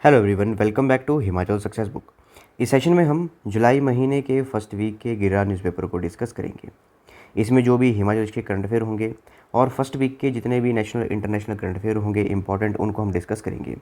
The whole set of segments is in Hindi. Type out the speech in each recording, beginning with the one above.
Hello everyone, welcome back to Himachal success book. इस सेशन में हम जुलाई महीने के फर्स्ट वीक के गिरा न्यूज़पेपर को डिस्कस करेंगे। इसमें जो भी हिमाचल के करंट अफेयर होंगे और फर्स्ट वीक के जितने भी नेशनल इंटरनेशनल करंट अफेयर होंगे इंपॉर्टेंट, उनको हम डिस्कस करेंगे।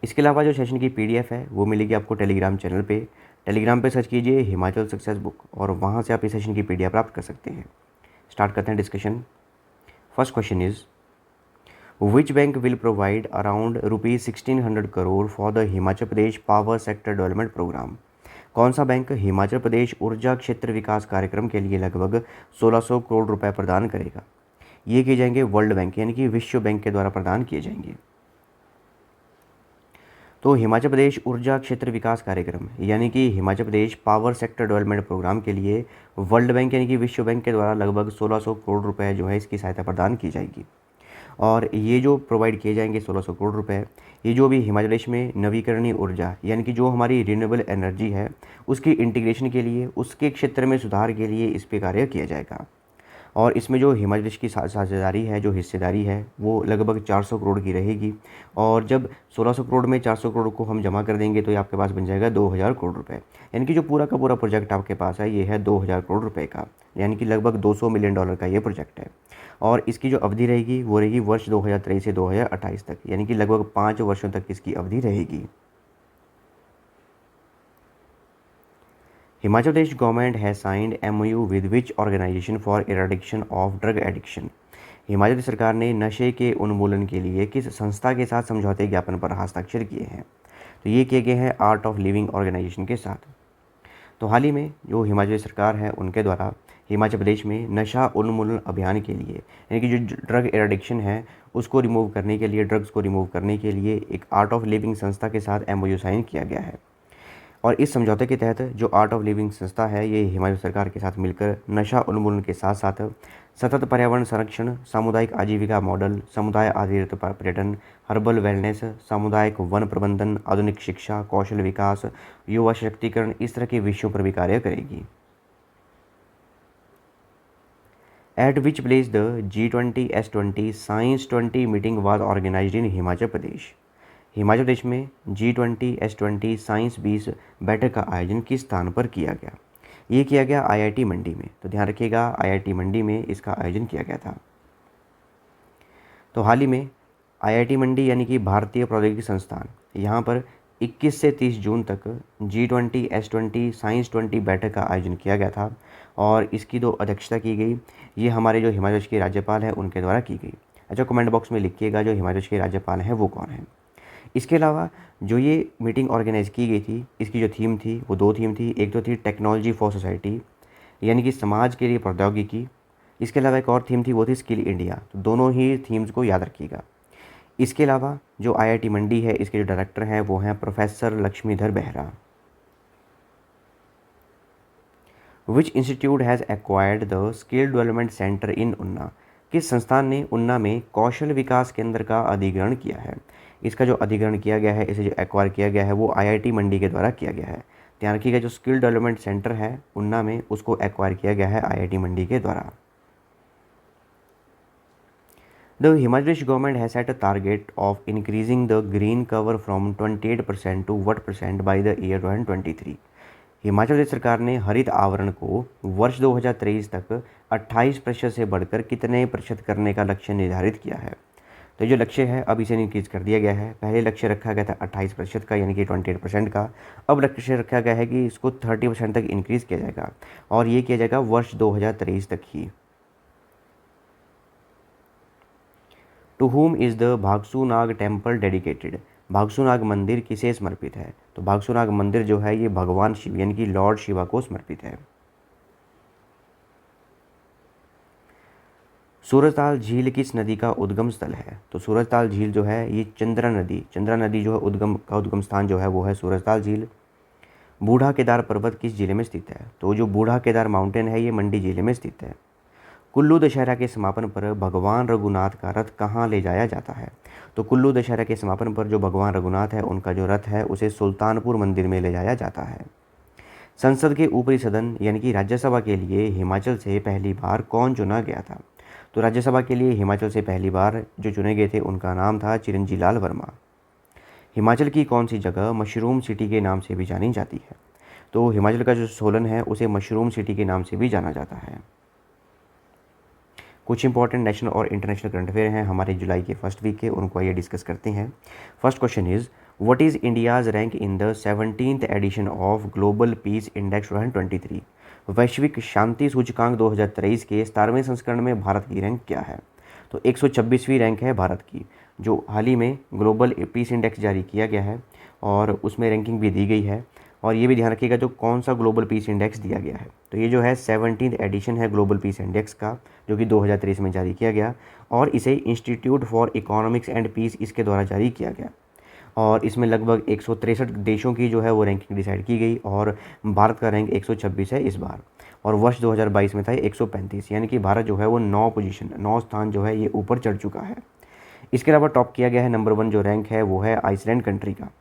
इसके अलावा जो सेशन की पीडीएफ है वो मिलेगी आपको टेलीग्राम चैनल पे। टेलीग्राम पे सर्च कीजिए हिमाचल सक्सेस बुक और वहाँ से आप इस सेशन की पीडीएफ प्राप्त कर सकते हैं। स्टार्ट करते हैं discussion. First question is, Which bank will provide around rupees 1600 crore for the Himachal Pradesh power sector development programme? कौन सा बैंक हिमाचल प्रदेश ऊर्जा क्षेत्र विकास कार्यक्रम के लिए लगभग 1600 करोड़ रुपए प्रदान करेगा? ये किए जाएंगे वर्ल्ड बैंक यानी कि विश्व बैंक के द्वारा प्रदान किए जाएंगे। तो हिमाचल प्रदेश ऊर्जा क्षेत्र विकास कार्यक्रम यानी कि Himachal Pradesh power sector development programme के लिए वर्ल्ड बैंक यानी कि विश्व बैंक के द्वारा लगभग 1600 करोड़ रुपए जो है इसकी सहायता प्रदान की जाएगी। और ये जो प्रोवाइड किए जाएंगे 1600 करोड़ रुपए, ये जो भी हिमाचल प्रदेश में नवीकरणीय ऊर्जा यानी कि जो हमारी रिन्यूएबल एनर्जी है उसकी इंटीग्रेशन के लिए, उसके क्षेत्र में सुधार के लिए इस पे कार्य किया जाएगा। और इसमें जो हिमाचल प्रदेश की साझेदारी है, जो हिस्सेदारी है, वो लगभग 400 करोड़ की रहेगी। और जब 1600 करोड़ में 400 करोड़ को हम जमा कर देंगे तो ये आपके पास बन जाएगा 2000 करोड़ रुपए। यानी कि जो पूरा का पूरा प्रोजेक्ट आपके पास है ये है 2000 करोड़ रुपए का, यानी कि लगभग 200 मिलियन डॉलर का ये प्रोजेक्ट है। और इसकी जो अवधि रहेगी वो रहेगी वर्ष 2023 से 2028 तक, यानी कि लगभग 5 वर्षों तक इसकी अवधि रहेगी। Himachal Pradesh government has signed MOU with which organisation for eradication of drug addiction? Himachal Pradesh सरकार ने नशे के उन्मूलन के लिए किस संस्था के साथ समझौते ज्ञापन पर हस्ताक्षर किए हैं? तो ये किए गए हैं आर्ट ऑफ लिविंग ऑर्गेनाइजेशन के साथ। तो हाल ही में जो हिमाचल सरकार है उनके द्वारा हिमाचल प्रदेश में नशा उन्मूलन अभियान के लिए यानी कि जो ड्रग एडिक्शन है उसको रिमूव करने के लिए, ड्रग्स को रिमूव करने के लिए एक आर्ट ऑफ लिविंग संस्था के साथ MOU साइन किया गया है। और इस समझौते के तहत जो आर्ट ऑफ लिविंग संस्था है ये हिमाचल सरकार के साथ मिलकर नशा उन्मूलन के साथ साथ सतत पर्यावरण संरक्षण, सामुदायिक आजीविका मॉडल, समुदाय आधारित पर्यटन, हर्बल वेलनेस, सामुदायिक वन प्रबंधन, आधुनिक शिक्षा, कौशल विकास, युवा सशक्तिकरण, इस तरह के विषयों पर भी कार्य करेगी। At which place the G20 S20 Science 20 meeting was organized in Himachal Pradesh? Himachal Pradesh में G20 S20 साइंस 20 बैठक का आयोजन किस स्थान पर किया गया? ये किया गया IIT मंडी में। तो ध्यान रखिएगा IIT मंडी में इसका आयोजन किया गया था। तो हाल ही में IIT मंडी यानी कि भारतीय प्रौद्योगिकी संस्थान, यहाँ पर 21 से 30 जून तक G20 S20 साइंस 20 बैठक का आयोजन किया गया था और इसकी जो अध्यक्षता की गई ये हमारे जो हिमाचल प्रदेश के राज्यपाल हैं उनके द्वारा की गई। अच्छा, कमेंट बॉक्स में लिखिएगा जो हिमाचल प्रदेश के राज्यपाल हैं वो कौन हैं। इसके अलावा जो ये मीटिंग ऑर्गेनाइज की गई थी इसकी जो थीम थी वो 2 थीम थी। एक तो थी टेक्नोलॉजी फॉर सोसाइटी यानी कि समाज के लिए प्रौद्योगिकी। इसके अलावा एक और थीम थी वो थी स्किल इंडिया। तो दोनों ही थीम्स को याद रखिएगा। इसके अलावा जो IIT मंडी है इसके जो डायरेक्टर हैं वो हैं professor Laxmidhar Behera. Which institute has acquired the skill development centre in Una? किस संस्थान ने उन्ना में कौशल विकास केंद्र का अधिग्रहण किया है? इसका जो अधिग्रहण किया गया है, इसे जो एक्वायर किया गया है वो IIT मंडी के द्वारा किया गया है। ध्यान रखिएगा जो स्किल डेवलपमेंट सेंटर है उन्ना में उसको एक्वायर किया गया है IIT मंडी के द्वारा। The Himachal Pradesh government has set a target of increasing the green cover from 28% to what percent by the year 2023? Himachal Pradesh सरकार ने हरित आवरण को वर्ष 2023 तक 28% से बढ़कर कितने प्रतिशत करने का लक्ष्य निर्धारित किया है? तो जो लक्ष्य है अब इसे इंक्रीज कर दिया गया है। पहले लक्ष्य रखा गया था 28% का यानी कि 28% का, अब लक्ष्य रखा गया है कि इसको 30% तक इंक्रीज किया जाएगा और ये किया जाएगा वर्ष 2023 तक ही। To whom is the Bhagsunag temple dedicated? Bhagsunag मंदिर किसे समर्पित है? तो भागसूनाग मंदिर जो है ये भगवान शिव यानी कि लॉर्ड शिवा को समर्पित है। सूरजताल झील किस नदी का उद्गम स्थल है? तो सूरजताल झील जो है ये चंद्रा नदी जो है उद्गम स्थान जो है वो है सूरजताल झील। बूढ़ा केदार पर्वत किस जिले में स्थित है? तो जो बूढ़ा केदार माउंटेन है ये मंडी जिले में स्थित है। कुल्लू दशहरा के समापन पर भगवान रघुनाथ का रथ कहाँ ले जाया जाता है? तो कुल्लू दशहरा के समापन पर जो भगवान रघुनाथ है उनका जो रथ है उसे सुल्तानपुर मंदिर में ले जाया जाता है। संसद के ऊपरी सदन यानी कि राज्यसभा के लिए हिमाचल से पहली बार कौन चुना गया था? तो राज्यसभा के लिए हिमाचल से पहली बार जो चुने गए थे उनका नाम था चिरंजी लाल वर्मा। हिमाचल की कौन सी जगह मशरूम सिटी के नाम से भी जानी जाती है? तो हिमाचल का जो सोलन है उसे मशरूम सिटी के नाम से भी जाना जाता है। कुछ इंपॉर्टेंट नेशनल और इंटरनेशनल करंट अफेयर हैं हमारे जुलाई के फर्स्ट वीक के, उनको आइए डिस्कस करते हैं। First question is what is India's rank in the 17th edition of global peace index 2023? वैश्विक शांति सूचकांक 2023 के 17वें संस्करण में भारत की रैंक क्या है? तो 126वीं रैंक है भारत की, जो हाल ही में ग्लोबल पीस इंडेक्स जारी किया गया है और उसमें रैंकिंग भी दी गई है। और ये भी ध्यान रखिएगा जो कौन सा ग्लोबल पीस इंडेक्स दिया गया है, तो ये जो है 17th एडिशन है ग्लोबल पीस इंडेक्स का, जो कि 2023 में जारी किया गया और इसे institute for economics and peace इसके द्वारा जारी किया गया। और इसमें लगभग 163 देशों की जो है वो रैंकिंग डिसाइड की गई और भारत का रैंक 126 है इस बार। और वर्ष 2022 में था 135, यानी कि भारत जो है वो 9 स्थान जो है ये ऊपर चढ़ चुका है। इसके अलावा टॉप किया गया है नंबर 1 जो रैंक है वो है आइसलैंड कंट्री का।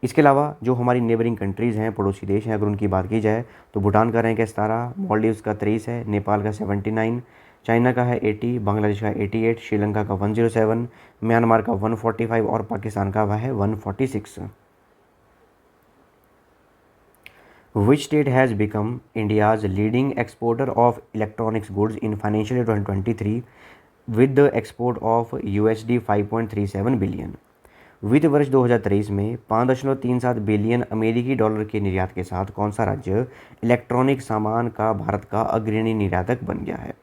इसके अलावा जो हमारी नेबरिंग कंट्रीज़ हैं, पड़ोसी देश हैं, अगर उनकी बात की जाए तो भूटान का रैंक है 17, मालदीव्स का 23 है, नेपाल का 79, चाइना का है 80, बांग्लादेश का 88, श्रीलंका का 107, म्यांमार का 145 और पाकिस्तान का वह है 146। Which state has become India's leading exporter of electronics goods in financial year 2023 with the export of USD 5.37 billion? वित्त वर्ष 2023 में 5.37 बिलियन अमेरिकी डॉलर के निर्यात के साथ कौन सा राज्य इलेक्ट्रॉनिक सामान का भारत का अग्रणी निर्यातक बन गया है?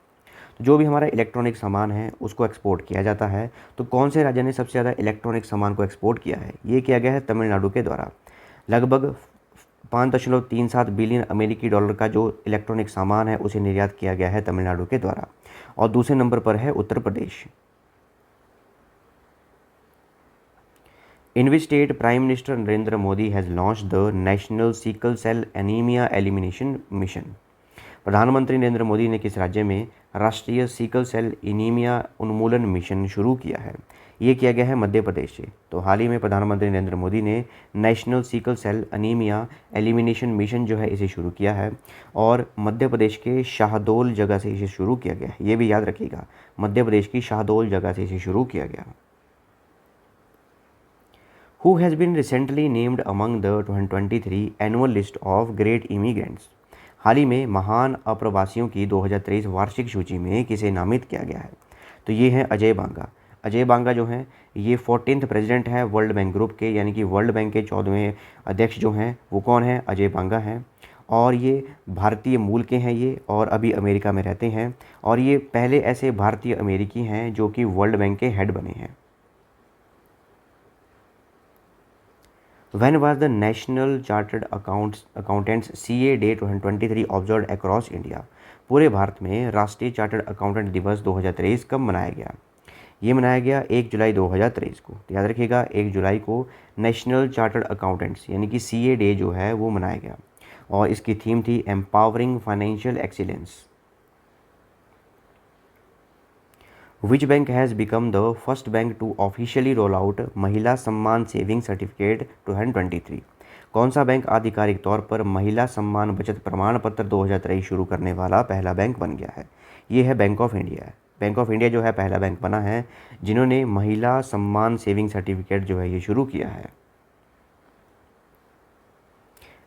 तो जो भी हमारा इलेक्ट्रॉनिक सामान है उसको एक्सपोर्ट किया जाता है, तो कौन से राज्य ने सबसे ज़्यादा इलेक्ट्रॉनिक सामान को एक्सपोर्ट किया है? ये किया गया है तमिलनाडु के द्वारा। लगभग 5.37 बिलियन अमेरिकी डॉलर का जो इलेक्ट्रॉनिक सामान है उसे निर्यात किया गया है तमिलनाडु के द्वारा। और दूसरे नंबर पर है Uttar Pradesh. In which state prime minister Narendra Modi has launch the national sickle cell anaemia elimination mission? प्रधानमंत्री नरेंद्र मोदी ने किस राज्य में राष्ट्रीय सिकल सेल एनीमिया उन्मूलन मिशन शुरू किया है? ये किया गया है मध्य प्रदेश से। तो हाल ही में प्रधानमंत्री नरेंद्र मोदी ने national sickle cell anaemia elimination mission जो है इसे शुरू किया है और मध्य प्रदेश के शाहडोल जगह से इसे शुरू किया गया है। ये भी याद रखिएगा, मध्य प्रदेश की शाहडोल जगह से इसे शुरू किया गया। Who has been recently named among the 2023 annual list of great immigrants? हाल ही में महान अप्रवासियों की 2023 वार्षिक सूची में किसे नामित किया गया है? तो ये हैं अजय बांगा। अजय बांगा जो हैं ये 14th प्रेसिडेंट हैं वर्ल्ड बैंक ग्रुप के, यानी कि वर्ल्ड बैंक के 14वें अध्यक्ष जो हैं वो कौन हैं? अजय बांगा हैं। और ये भारतीय मूल के हैं ये, और अभी अमेरिका में रहते हैं, और ये पहले ऐसे भारतीय अमेरिकी हैं जो कि वर्ल्ड बैंक के हेड बने हैं। When was the National Chartered Accountants CA Day 2023 observed across India? पूरे भारत में राष्ट्रीय चार्टर्ड अकाउंटेंट दिवस 2023 कब मनाया गया? ये मनाया गया 1 जुलाई 2023 को। तो याद रखिएगा 1 जुलाई को नेशनल चार्टर्ड अकाउंटेंट्स यानी कि CA डे जो है वो मनाया गया और इसकी थीम थी empowering financial excellence. Which bank has become the first bank to officially roll out महिला सम्मान सेविंग सर्टिफिकेट 2023? कौन सा बैंक आधिकारिक तौर पर महिला सम्मान बचत प्रमाण पत्र 2023 शुरू करने वाला पहला बैंक बन गया है? ये है bank of India. Bank of India जो है पहला बैंक बना है जिन्होंने महिला सम्मान सेविंग सर्टिफिकेट जो है ये शुरू किया है।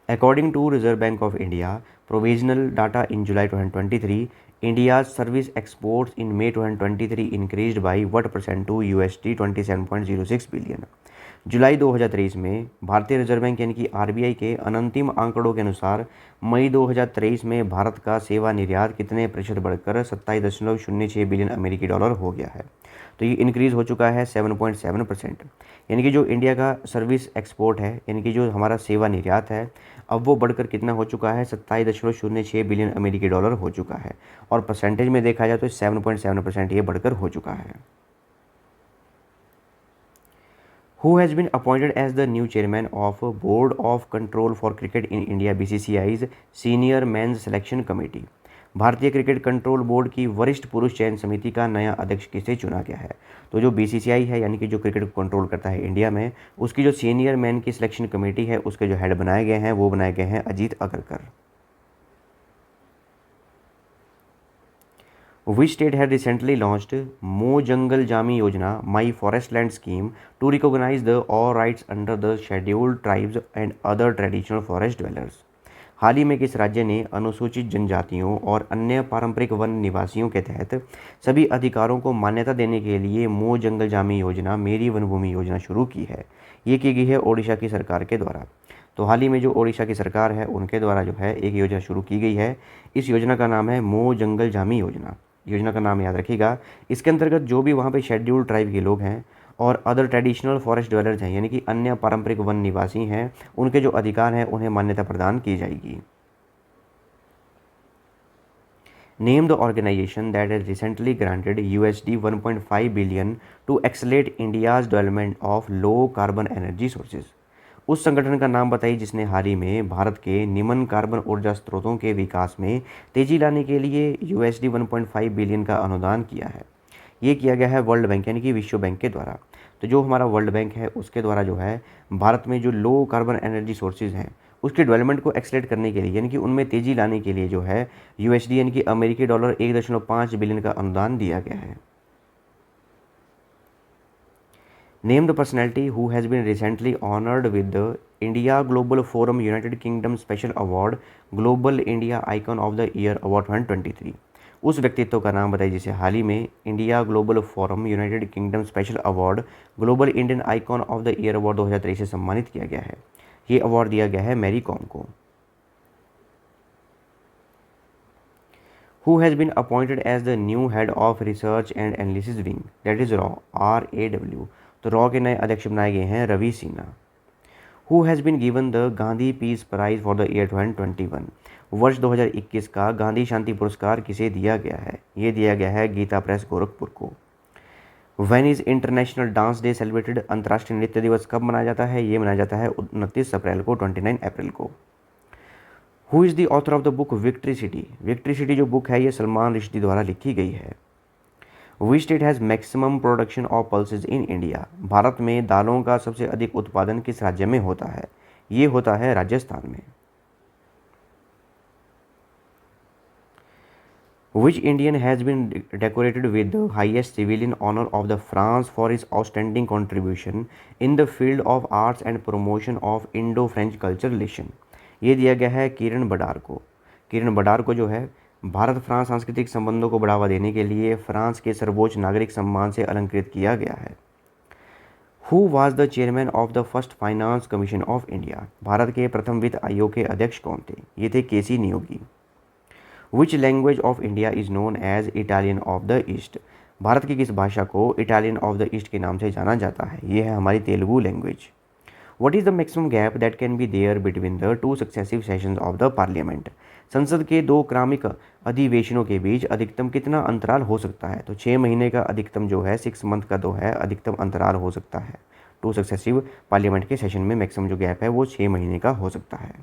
According to Reserve Bank of India, provisional data in July 2023, India's service exports in May 2023 increased by what percent to USD 27.06 billion? जुलाई 2023 में भारतीय रिजर्व बैंक यानी कि RBI के अनंतिम आंकड़ों के अनुसार मई 2023 में भारत का सेवा निर्यात कितने प्रतिशत बढ़कर 27.06 बिलियन अमेरिकी डॉलर हो गया है? तो ये इंक्रीज़ हो चुका है 7.7%। यानी कि जो इंडिया का सर्विस एक्सपोर्ट है यानी कि जो हमारा सेवा निर्यात है अब वो बढ़कर कितना हो चुका है? 27.06 बिलियन अमेरिकी डॉलर हो चुका है और परसेंटेज में देखा जाए तो 7.7% ये बढ़कर हो चुका है। Who has been appointed as the new chairman of Board of Control for Cricket in India BCCI's Senior Men's Selection Committee? भारतीय क्रिकेट कंट्रोल बोर्ड की वरिष्ठ पुरुष चयन समिति का नया अध्यक्ष किसे चुना गया है? तो जो BCCI है यानी कि जो क्रिकेट को कंट्रोल करता है इंडिया में, उसकी जो सीनियर मैन की सिलेक्शन कमेटी है उसके जो हेड बनाए गए हैं वो बनाए गए हैं Ajit अग्रकर। Which state had recently launched Mo Jangal Jami Yojana, My Forest Land Scheme, to recognize the all rights under the Scheduled Tribes and other traditional forest dwellers? हाल ही में किस राज्य ने अनुसूचित जनजातियों और अन्य पारंपरिक वन निवासियों के तहत सभी अधिकारों को मान्यता देने के लिए मो जंगल जामी योजना, मेरी वनभूमि योजना शुरू की है? ये की गई है ओडिशा की सरकार के द्वारा। तो हाल ही में जो ओडिशा की सरकार है उनके द्वारा जो है एक योजना शुरू की गई है। इस योजना का नाम है मो जंगल जामी योजना। योजना का नाम याद रखिएगा। इसके अंतर्गत जो भी वहाँ पे शेड्यूल्ड ट्राइब के लोग हैं और अदर ट्रेडिशनल फॉरेस्ट ड्वेलर्स हैं, यानी कि अन्य पारंपरिक वन निवासी हैं, उनके जो अधिकार हैं उन्हें मान्यता प्रदान की जाएगी। Name the organisation that has recently granted USD 1.5 billion to accelerate India's development of low carbon energy sources. उस संगठन का नाम बताइए जिसने हाल ही में भारत के निम्न कार्बन ऊर्जा स्रोतों के विकास में तेजी लाने के लिए USD 1.5 बिलियन का अनुदान किया है। ये किया गया है वर्ल्ड बैंक यानी कि विश्व बैंक के द्वारा। तो जो हमारा वर्ल्ड बैंक है उसके द्वारा जो है भारत में जो लो कार्बन एनर्जी सोर्सेज हैं उसके डेवलपमेंट को एक्सलेट करने के लिए यानी कि उनमें तेज़ी लाने के लिए जो है USD यानी कि अमेरिकी डॉलर 1.5 बिलियन का अनुदान दिया गया है। Name the personality who has been recently honoured with the India global forum United Kingdom special award global India icon of the year award 2023। उस व्यक्तित्व का नाम बताइए जिसे हाल ही में India global forum United Kingdom special award global Indian icon of the year award 2023 से सम्मानित किया गया है। ये अवार्ड दिया गया है मैरी कॉम को। Who has been appointed as the new head of research and analysis wing, that is रॉ, RAW। तो रॉ के नए अध्यक्ष बनाए गए हैं Ravi Sinha. Who has been given the Gandhi peace prize for the year 2021। वर्ष 2021 का गांधी शांति पुरस्कार किसे दिया गया है? ये दिया गया है गीता प्रेस गोरखपुर को। When is international dance day celebrated. अंतर्राष्ट्रीय नृत्य दिवस कब मनाया जाता है? ये मनाया जाता है 29 अप्रैल को, 29 अप्रैल को। Who is the author of the book victory city. Victory city जो बुक है ये सलमान रुश्दी द्वारा लिखी गई है। Which state has maximum production of pulses in India. Bharat में दालों का सबसे अधिक उत्पादन किस राज्य में होता है? ये होता है राजस्थान में। Which Indian has been decorated with the highest civilian honor of the France for his outstanding contribution in the field of arts and promotion of Indo-French culture relation? ये दिया गया है किरण बडार को। किरण बडार को जो है भारत फ्रांस सांस्कृतिक संबंधों को बढ़ावा देने के लिए फ्रांस के सर्वोच्च नागरिक सम्मान से अलंकृत किया गया है। Who was the chairman of the first finance commission of India. Bharat के प्रथम वित्त आयोग के अध्यक्ष कौन थे? ये थे KC Niyogi. Which language of India is known as Italian of the east. Bharat की किस भाषा को इटालियन ऑफ द ईस्ट के नाम से जाना जाता है? ये है हमारी Telugu language. What is the maximum gap that can be there between the 2 successive sessions of the parliament. संसद के 2 क्रमिक अधिवेशनों के बीच अधिकतम कितना अंतराल हो सकता है? तो 6 महीने का अधिकतम जो है 6 मंथ का जो है अधिकतम अंतराल हो सकता है। 2 सक्सेसिव पार्लियामेंट के सेशन में मैक्सिमम जो गैप है वो 6 महीने का हो सकता है।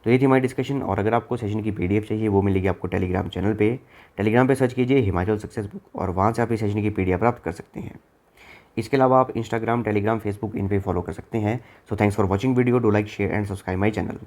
तो ये थी हमारी डिस्कशन। और अगर आपको सेशन की PDF चाहिए वो मिलेगी आपको टेलीग्राम चैनल पे। टेलीग्राम पे सर्च कीजिए हिमाचल सक्सेस बुक और वहाँ से आप इस सेशन की PDF प्राप्त कर सकते हैं। इसके अलावा आप इंस्टाग्राम, टेलीग्राम, फेसबुक इन पे फॉलो कर सकते हैं। So thanks for watching video. Do like, share and subscribe my channel.